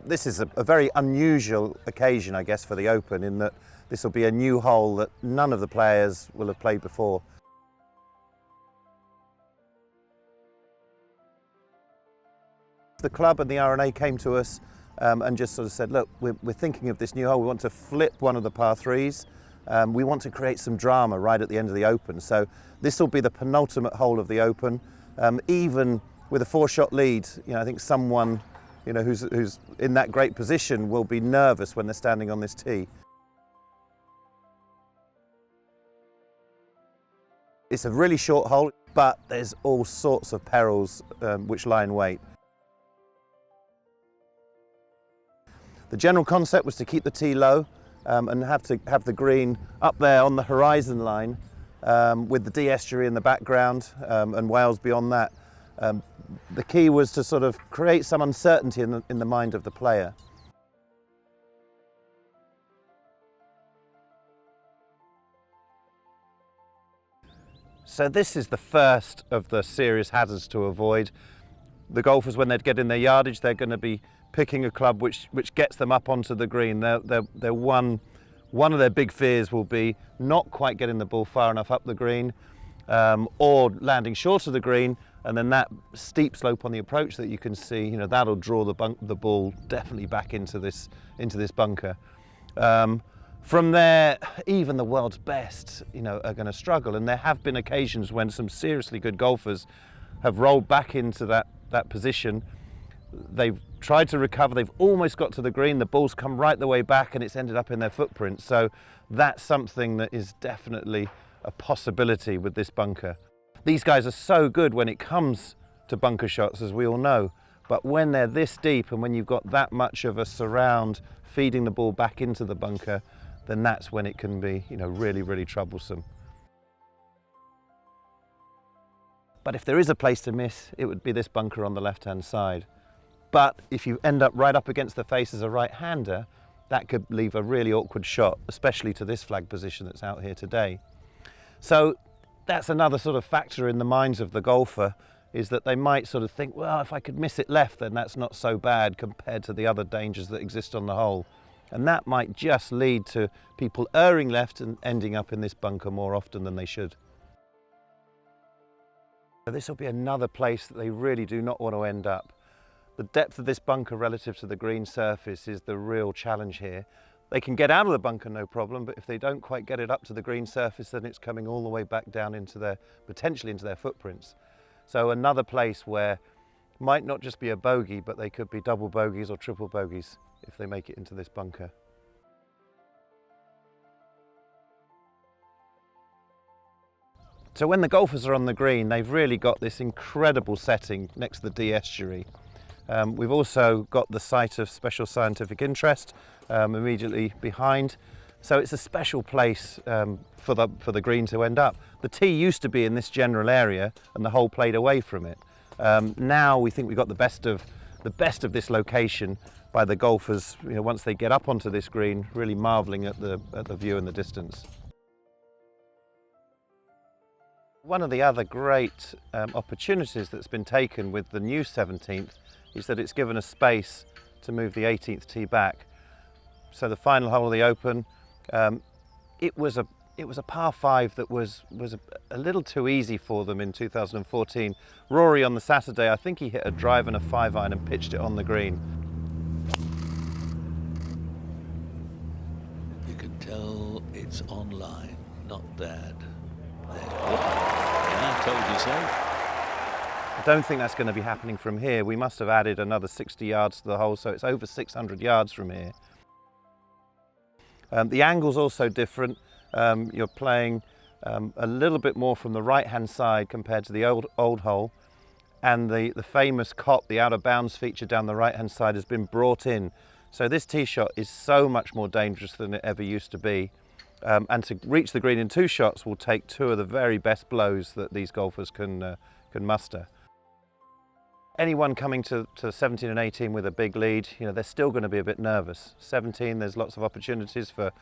This is a very unusual occasion, I guess, for the Open, in that this will be a new hole that none of the players will have played before. The club and the R&A came to us and just sort of said, look, we're thinking of this new hole. We want to flip one of the par threes. We want to create some drama right at the end of the Open. So this will be the penultimate hole of the Open. Even with a 4-shot lead, I think someone who's in that great position will be nervous when they're standing on this tee. It's a really short hole, but there's all sorts of perils which lie in wait. The general concept was to keep the tee low and have the green up there on the horizon line with the Dee estuary in the background and Wales beyond that. The key was to sort of create some uncertainty in the mind of the player. So this is the first of the serious hazards to avoid. The golfers, when they get in their yardage, they're going to be picking a club which gets them up onto the green. One of their big fears will be not quite getting the ball far enough up the green or landing short of the green, and then that steep slope on the approach that you can see, that'll draw the ball definitely back into this bunker. From there, even the world's best, are going to struggle, and there have been occasions when some seriously good golfers have rolled back into that position. They've tried to recover, they've almost got to the green, the ball's come right the way back and it's ended up in their footprint. So that's something that is definitely a possibility with this bunker. These guys are so good when it comes to bunker shots, as we all know, but when they're this deep and when you've got that much of a surround feeding the ball back into the bunker, then that's when it can be, really, really troublesome. But if there is a place to miss, it would be this bunker on the left-hand side. But if you end up right up against the face as a right-hander, that could leave a really awkward shot, especially to this flag position that's out here today. So that's another sort of factor in the minds of the golfer, is that they might sort of think, well, if I could miss it left, then that's not so bad compared to the other dangers that exist on the hole. And that might just lead to people erring left and ending up in this bunker more often than they should. So this will be another place that they really do not want to end up. The depth of this bunker relative to the green surface is the real challenge here. They can get out of the bunker no problem, but if they don't quite get it up to the green surface, then it's coming all the way back down potentially into their footprints. So another place where it might not just be a bogey, but they could be double bogeys or triple bogeys if they make it into this bunker. So when the golfers are on the green, they've really got this incredible setting next to the Dee estuary. We've also got the site of special scientific interest immediately behind. So it's a special place for the green to end up. The tee used to be in this general area and the hole played away from it. Now we think we've got the best of this location by the golfers, once they get up onto this green, really marvelling at the view in the distance. One of the other great opportunities that's been taken with the new 17th is that it's given us space to move the 18th tee back. So the final hole of the Open, it was a par 5 that was a little too easy for them in 2014. Rory on the Saturday, I think he hit a drive and a 5-iron and pitched it on the green. You can tell it's online, not bad. Yeah, I told you so. I don't think that's going to be happening from here. We must have added another 60 yards to the hole, so it's over 600 yards from here. The angle's also different. You're playing a little bit more from the right-hand side compared to the old hole, and the famous cop, the out-of-bounds feature down the right-hand side, has been brought in. So this tee shot is so much more dangerous than it ever used to be. And to reach the green in 2 shots will take 2 of the very best blows that these golfers can muster. Anyone coming to 17 and 18 with a big lead, they're still going to be a bit nervous. 17, there's lots of opportunities for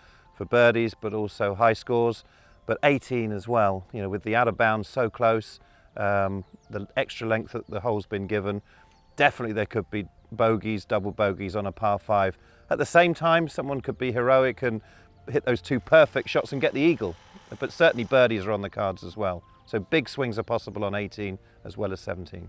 birdies, but also high scores. But 18 as well, with the out of bounds so close, the extra length that the hole's been given, definitely there could be bogeys, double bogeys on a par 5. At the same time, someone could be heroic and hit those 2 perfect shots and get the eagle. But certainly birdies are on the cards as well. So big swings are possible on 18 as well as 17.